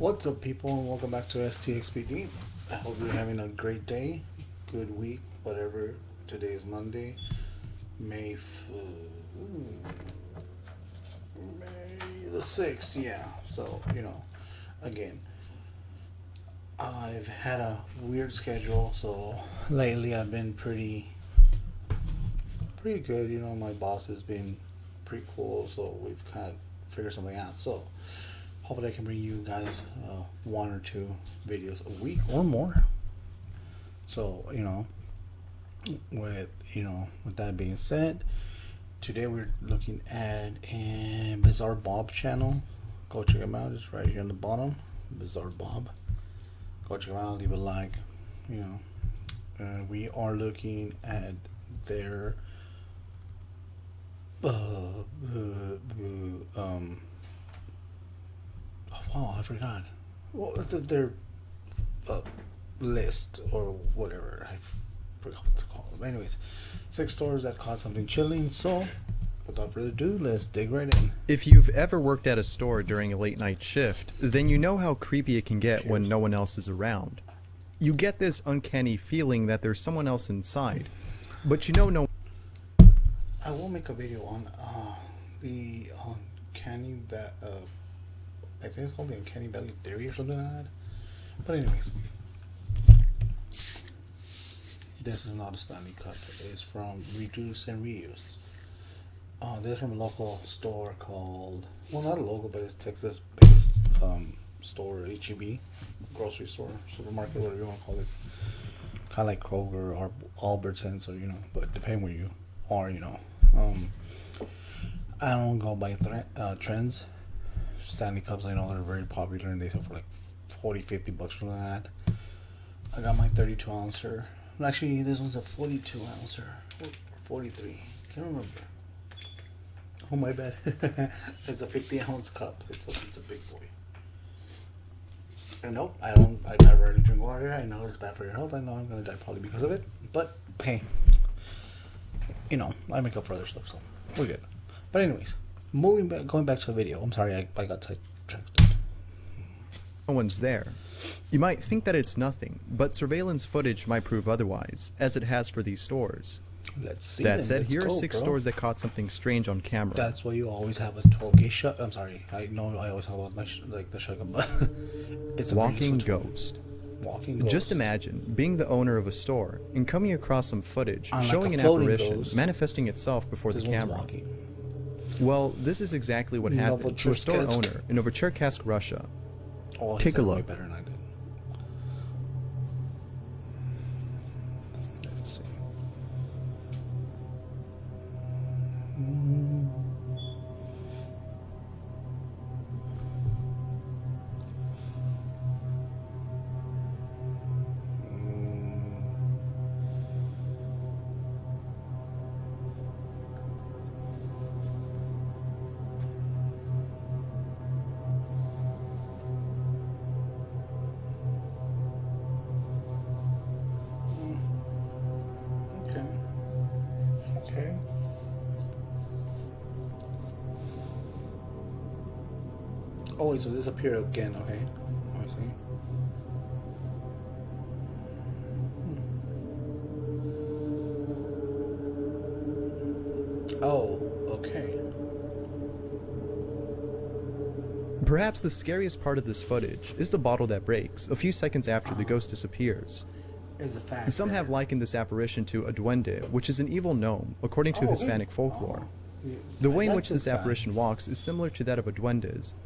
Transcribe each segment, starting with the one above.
What's up, people, and welcome back to STXPD. I hope you're having a great day, good week, whatever. Today is Monday, May the 6th, yeah. So, again, I've had a weird schedule, so lately I've been pretty good. My boss has been pretty cool, so we've kind of figured something out. So, hopefully I can bring you guys one or two videos a week or more. So, with that being said, today we're looking at a Bizzarebob channel. Go check him out. It's right here on the bottom. Bizzarebob. Go check him out. Leave a like. We are looking at their oh, I forgot. What was their list or whatever? I forgot what to call them. Anyways, 6 stores that caught something chilling. So, without further ado, let's dig right in. If you've ever worked at a store during a late night shift, then you know how creepy it can get when no one else is around. You get this uncanny feeling that there's someone else inside, but no. I will make a video on the uncanny that I think it's called the uncanny valley theory or something like that. But anyways, this is not a Stanley Cup. It's from Reduce and Reuse. This is from a local store called, well, not a local, but it's Texas-based store, HEB, grocery store, supermarket, whatever you want to call it. Kind of like Kroger or Albertsons, or but depending where you are, I don't go by trends. Stanley Cups, I know they're very popular and they sell for like $40-50 for that. I got my 32 ouncer. Actually, this one's a 42 ouncer or 43. Can't remember. Oh, my bad. It's a 50-ounce cup. It's a big boy. And nope, I rarely drink water. I know it's bad for your health. I know I'm gonna die probably because of it. But hey, I make up for other stuff, so we're good. But anyways, going back to the video. I'm sorry, I got sidetracked. No one's there. You might think that it's nothing, but surveillance footage might prove otherwise, as it has for these stores. Let's see. That said, here are 6 stores that caught something strange on camera. That's why you always have a 12-gauge shot. I'm sorry. I know I always talk about my the shotgun, but it's a Walking ghost. Walking ghost. Just imagine being the owner of a store and coming across some footage showing like an a apparition ghost, manifesting itself before the camera. Walking. Well, this is exactly what happened to a store owner in Novocherkassk, Russia. Oh, take a look. Way better than I did. Let's see. Okay. Oh wait, so this appeared again, okay. I see. Oh, okay. Perhaps the scariest part of this footage is the bottle that breaks a few seconds after the ghost disappears. Is a fact. Some have likened this apparition to a duende, which is an evil gnome, according to Hispanic folklore. The way in which this apparition walks is similar to that of a duende's.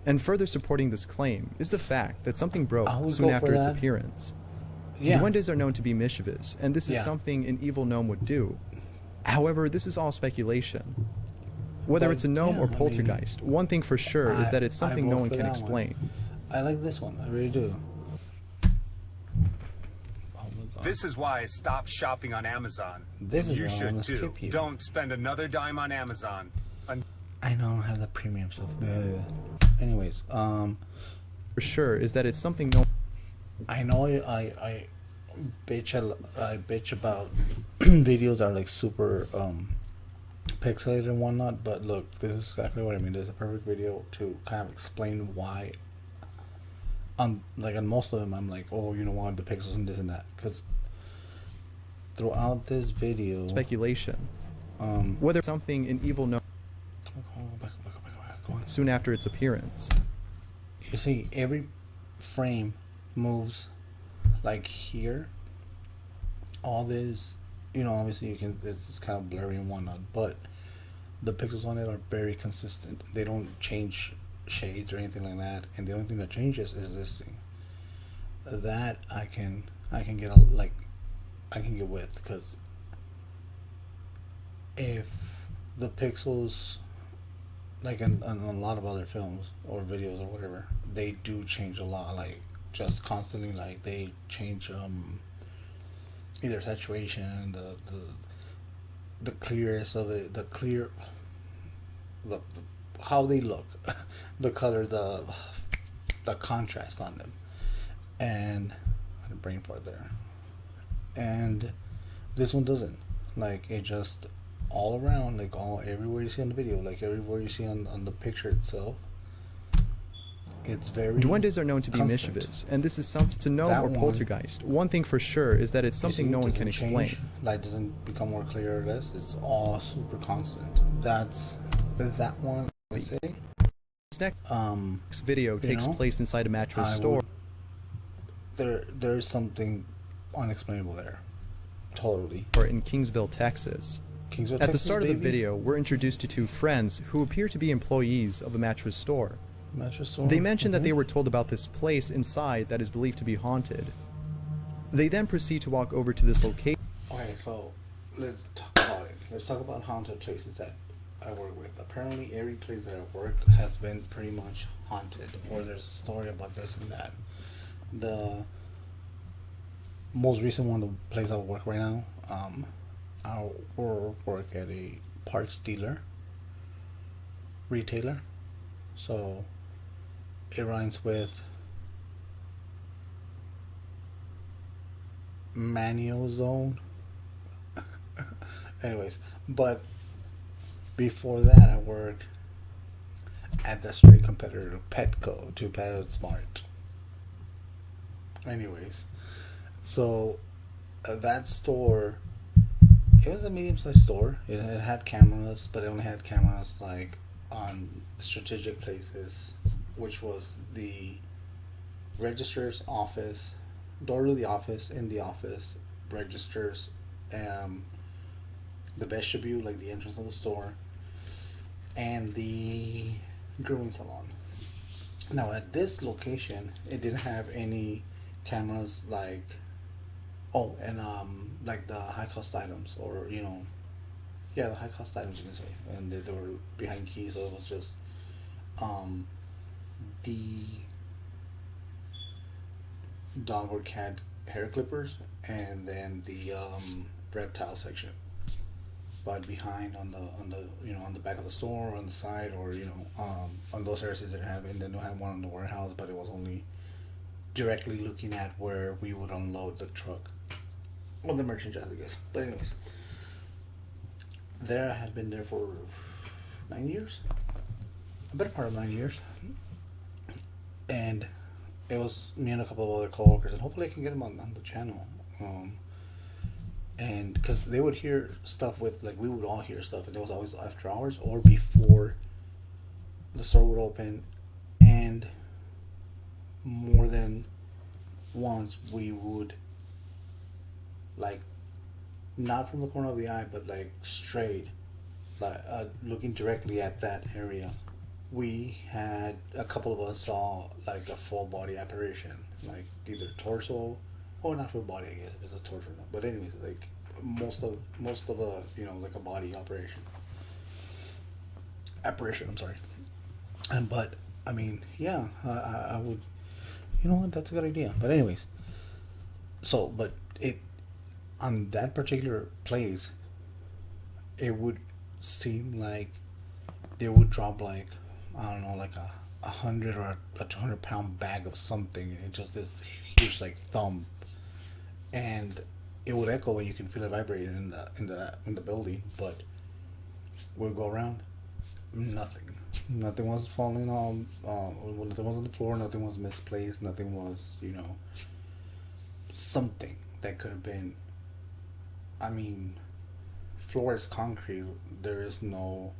And further supporting this claim is the fact that something broke soon after its appearance. Yeah. Duendes are known to be mischievous, and this is something an evil gnome would do. However, this is all speculation. Whether it's a gnome or poltergeist, one thing for sure is that it's something no one can explain. I like this one, I really do. This is why I stopped shopping on Amazon. You should too. Don't spend another dime on Amazon. I don't have the premium stuff. Anyways, for sure is that it's something no. I know I bitch about videos that are like super pixelated and whatnot, but look, this is exactly what I mean. There's a perfect video to kind of explain why on most of them, I'm like, oh, you know what, the pixels and this and that, because throughout this video, speculation. Whether something in Evil Gnome soon after its appearance. You see, every frame moves like here. All this, obviously you can. It's kind of blurry and whatnot, but the pixels on it are very consistent. They don't change shades or anything like that. And the only thing that changes is this thing. That I can get I can get with, because if the pixels, like in a lot of other films or videos or whatever, they do change a lot, like just constantly, like they change either saturation, the clearness of it, the how they look, the color, the contrast on them, and I had a brain fart there, and this one doesn't. Like, it just all around, like everywhere you see on the video, like everywhere you see on the picture itself, it's very Duendes are known to be constant. mischievous, and this is something to know That or one- poltergeist. One thing for sure is that it's You something see, no it one can doesn't explain. change. Light doesn't become more clear or less. It's all super constant. That's that one. I say. This next video takes know, place inside a mattress I store. There's something unexplainable there. Totally. Or in Kingsville, Texas. Kingsville, At the Texas, start of the baby. video, we're introduced to two friends who appear to be employees of a mattress store. Mattress store. They mention that they were told about this place inside that is believed to be haunted. They then proceed to walk over to this location. Okay, so let's talk about it. Let's talk about haunted places that I work with. Apparently, every place that I've worked has been pretty much haunted, or there's a story about this and that. The most recent one, the place I work right now, I work at a parts dealer, retailer. So it rhymes with Manio Zone. Anyways, but before that, I worked at the straight competitor Petco to PetSmart. Anyways, so that store, it was a medium-sized store. It had cameras, but it only had cameras like on strategic places, which was the register's office, door to the office, in the office, registers, the vestibule, like the entrance of the store, and the grooming salon. Now at this location, it didn't have any cameras like, like the high cost items, or the high cost items you can say, and they were behind keys, so it was just the dog or cat hair clippers, and then the reptile section. But behind on the back of the store, on the side, or on those areas they didn't have, and then they had one in the warehouse, but it was only directly looking at where we would unload the truck, well, the merchandise, I guess. But anyways, there I had been there for 9 years, a better part of 9 years, and it was me and a couple of other coworkers, and hopefully I can get them on the channel. And because they would hear stuff we would all hear stuff, and it was always after hours or before the store would open, and more than once we would, like, not from the corner of the eye, but like straight, like looking directly at that area, we had a couple of us saw like a full body apparition, like either torso, or not full body, I guess it's a torso, but anyways, like most of a like a body apparition, I'm sorry. But I mean, yeah, I would, what, that's a good idea. But anyways, so, but it, on that particular place, it would seem like they would drop, like, I don't know, like a 100 or a 200-pound bag of something, and just this huge, like, thump, and it would echo, and you can feel it vibrating in the building. But we'd go around, nothing, Nothing was falling on. Nothing was on the floor. Nothing was misplaced. Nothing was, something that could have been. I mean, floor is concrete. There is no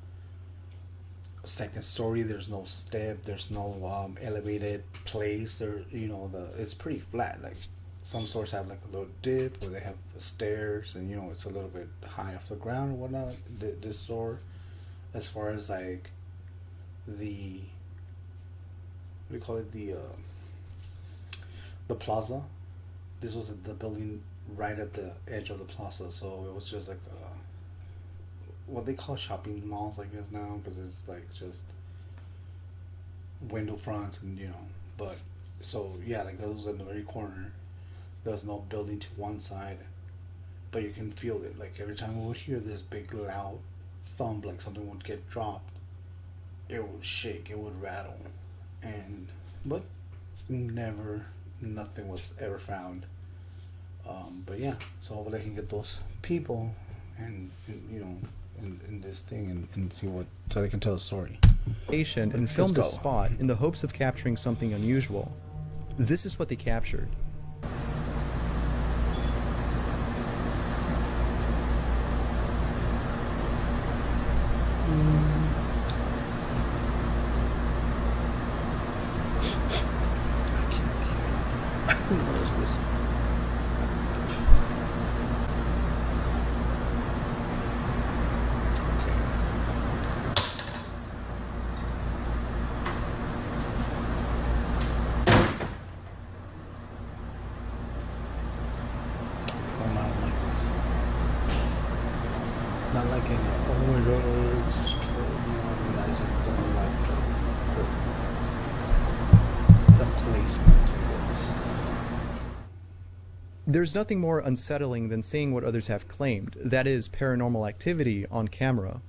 second story. There's no step. There's no elevated place. It's pretty flat. Like some stores have like a little dip, or they have stairs, and it's a little bit high off the ground or whatnot. This store, as far as like the what do you call it, the plaza. This was the building right at the edge of the plaza, so it was just like what they call shopping malls, I guess now, because it's like just window fronts and but so yeah, like those in the very corner. There's no building to one side, but you can feel it. Like every time we would hear this big loud thump, like something would get dropped, it would shake, it would rattle, but nothing was ever found. But yeah, so hopefully I can get those people and in this thing and see what, so they can tell a story. And filmed the spot in the hopes of capturing something unusual. This is what they captured. Not like in oh my god, I just don't like the placement of this. There's nothing more unsettling than seeing what others have claimed, that is, paranormal activity, on camera.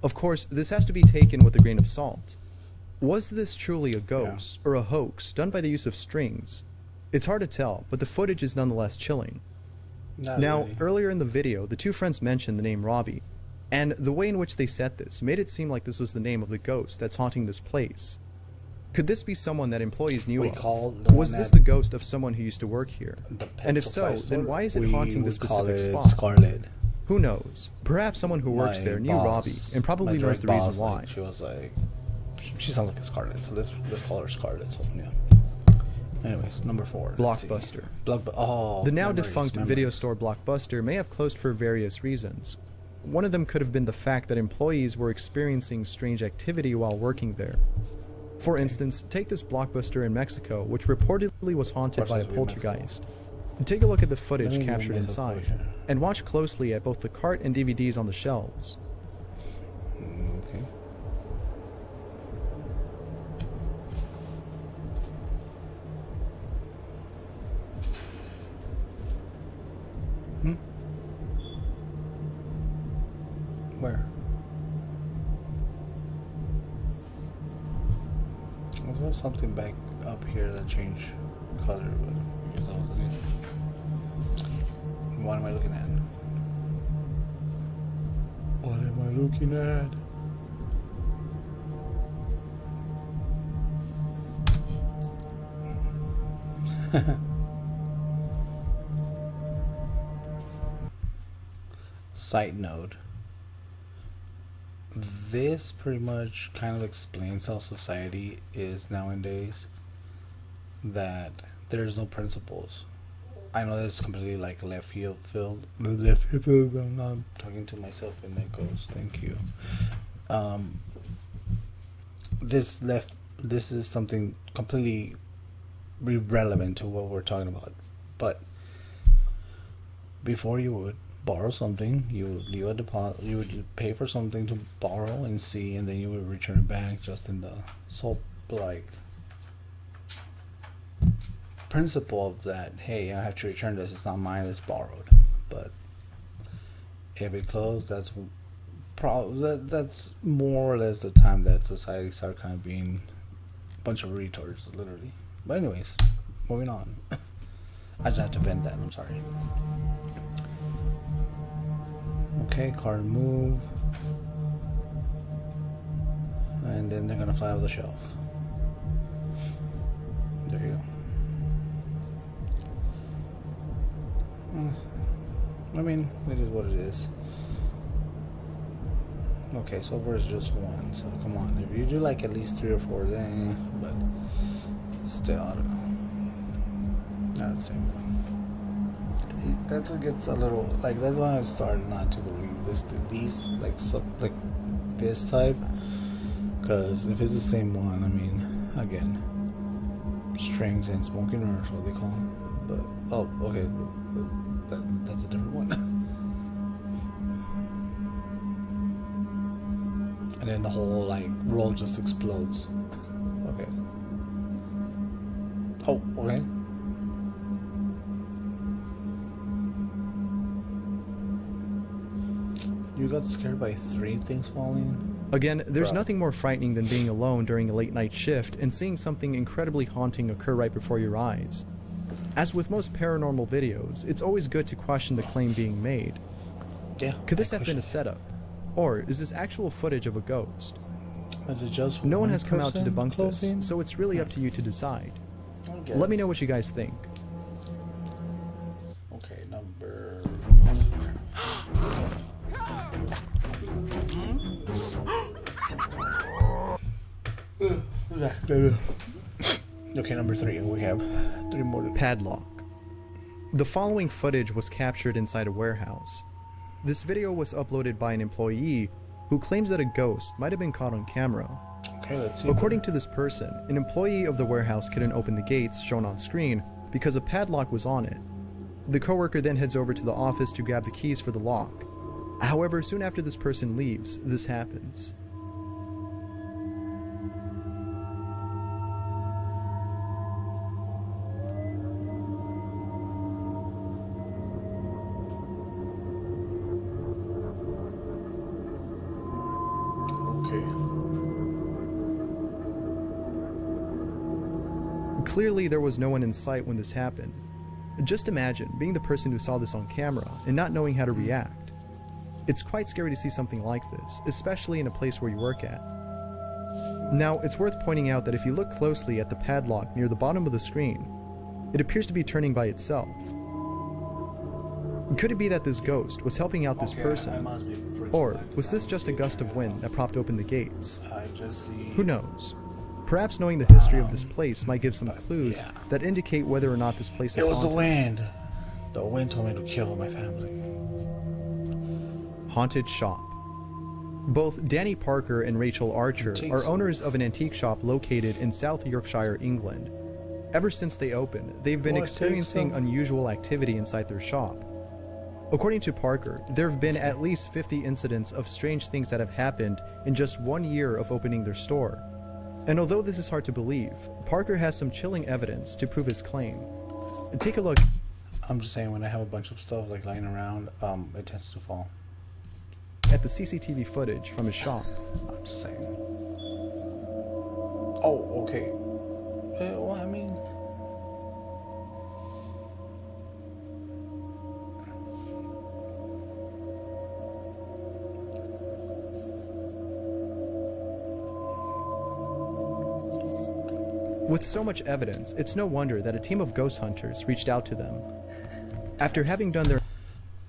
Of course, this has to be taken with a grain of salt. Was this truly a ghost, or a hoax done by the use of strings? It's hard to tell, but the footage is nonetheless chilling. Earlier in the video, the two friends mentioned the name Robbie, and the way in which they said this made it seem like this was the name of the ghost that's haunting this place. Could this be someone that employees knew of? Was this the ghost of someone who used to work here? And if so, then why is it haunting this specific spot? Scarlet. Who knows? Perhaps someone who works there knew Robbie and probably knows the reason why. She was like, she sounds like a Scarlet, so let's call her Scarlet. So yeah. Anyways, number 4. Blockbuster. The now defunct video store Blockbuster may have closed for various reasons. One of them could have been the fact that employees were experiencing strange activity while working there. For instance, take this Blockbuster in Mexico, which reportedly was haunted by a poltergeist. Take a look at the footage captured inside, and watch closely at both the cart and DVDs on the shelves. Okay. Where? Was there something back up here that changed color? But I guess that wasn't it. What am I looking at? What am I looking at? Side note. This pretty much kind of explains how society is nowadays. That there's no principles. I know that's completely like left field. I'm not talking to myself in that goes. Thank you. This is something completely irrelevant to what we're talking about. But before you would borrow something, you would leave a deposit, you would pay for something to borrow and see, and then you would return it back just in the sole like principle of that, hey, I have to return this, it's not mine, it's borrowed. But if it closed, that's more or less the time that society started kind of being a bunch of retards, literally. But anyways, moving on. I just had to vent that, I'm sorry. Okay, card move. and then they're gonna fly off the shelf. There you go. I mean, it is what it is. Okay, so far it's just one, so come on. If you do like at least 3 or 4, then but still, I don't know. Not the same one. That's what gets a little like. That's why I started not to believe these like this type. Because if it's the same one, I mean, again, strings and smoking mirrors, what they call them. But oh, okay, that's a different one. And then the whole like roll just explodes. Okay. Oh, okay. You got scared by 3 things falling? Again, there's Bruh. nothing more frightening than being alone during a late night shift and seeing something incredibly haunting occur right before your eyes. As with most paranormal videos, it's always good to question the claim being made. Yeah. Could this have been a setup? Or is this actual footage of a ghost? Is it just No one has come out to person debunk closing? this, so it's really up to you to decide. I guess. Let me know what you guys think. Okay, number. Okay, number 3. We have 3 more. Padlock. The following footage was captured inside a warehouse. This video was uploaded by an employee who claims that a ghost might have been caught on camera. Okay, let's see. According to this person, an employee of the warehouse couldn't open the gates shown on screen because a padlock was on it. The coworker then heads over to the office to grab the keys for the lock. However, soon after this person leaves, this happens. Okay. Clearly, there was no one in sight when this happened. Just imagine being the person who saw this on camera and not knowing how to react. It's quite scary to see something like this, especially in a place where you work at. Now, it's worth pointing out that if you look closely at the padlock near the bottom of the screen, it appears to be turning by itself. Could it be that this ghost was helping out this person? Or was this just a gust of wind that propped open the gates? I just see. Who knows? Perhaps knowing the history of this place might give some clues that indicate whether or not this place is It was the haunted. wind. The wind told me to kill my family. Haunted shop. Both Danny Parker and Rachel Archer are owners of an antique shop located in South Yorkshire, England. Ever since they opened, they've been experiencing unusual activity inside their shop. According to Parker, there have been at least 50 incidents of strange things that have happened in just 1 year of opening their store. And although this is hard to believe, Parker has some chilling evidence to prove his claim. Take a look. I'm just saying, when I have a bunch of stuff like lying around, it tends to fall. At the CCTV footage from his shop. I'm just saying. Oh, okay. Well, I mean, With so much evidence, it's no wonder that a team of ghost hunters reached out to them. After having done their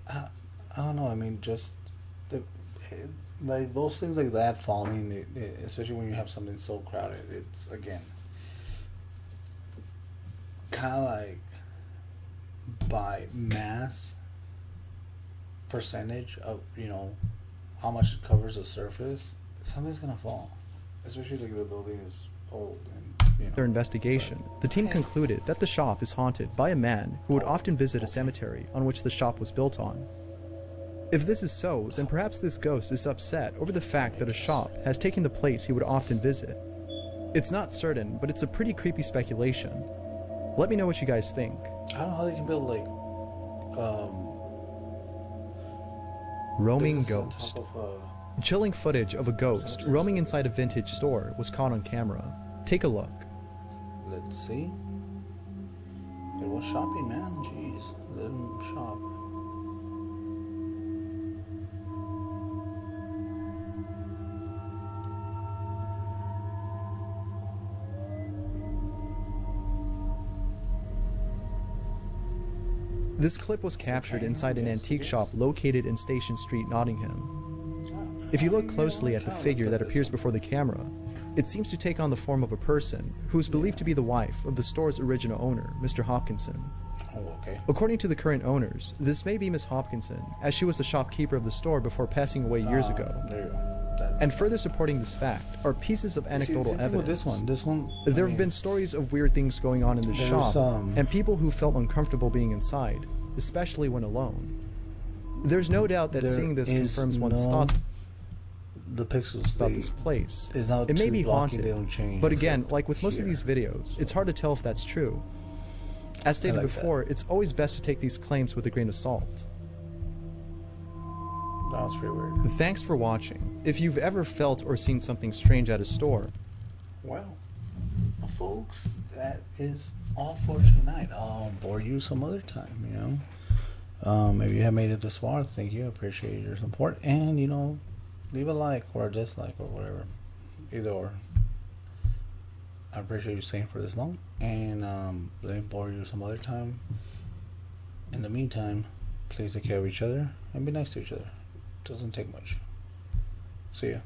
I don't know. I mean, just like those things like that falling, especially when you have something so crowded. It's again kind of like by mass percentage of how much it covers the surface, something's gonna fall. Especially like the building is old and their investigation, the team concluded that the shop is haunted by a man who would often visit a cemetery on which the shop was built on. If this is so, then perhaps this ghost is upset over the fact that a shop has taken the place he would often visit. It's not certain, but it's a pretty creepy speculation. Let me know what you guys think. I don't know how they can build like Roaming business on ghost. top of Chilling footage of a ghost roaming inside a vintage store was caught on camera. Take a look. let's see. It was shopping, man. Jeez, let him shop. This clip was captured inside an antique shop located in Station Street, Nottingham. If you look closely at the figure that appears before the camera, it seems to take on the form of a person who is believed to be the wife of the store's original owner, Mr. Hopkinson. Oh, okay. According to the current owners, this may be Miss Hopkinson, as she was the shopkeeper of the store before passing away years ago. There you go. That's And further supporting this fact are pieces of anecdotal with evidence. This one. There have been stories of weird things going on in the shop, and people who felt uncomfortable being inside, especially when alone. There's no doubt that seeing this confirms one's thoughts the pixels about this place. is now It may too be blocky, haunted, they don't change. but It's again, like with most of here. these videos, it's hard to tell if that's true. As stated like before, it's always best to take these claims with a grain of salt. That was pretty weird. Thanks for watching. If you've ever felt or seen something strange at a store, Well, folks, that is all for tonight. I'll bore you some other time, you know. If you have made it this far, thank you. I appreciate your support. And, you know, leave a like or a dislike or whatever. Either or. I appreciate you staying for this long. And let me bore you some other time. In the meantime, please take care of each other and be nice to each other. Doesn't take much. See ya.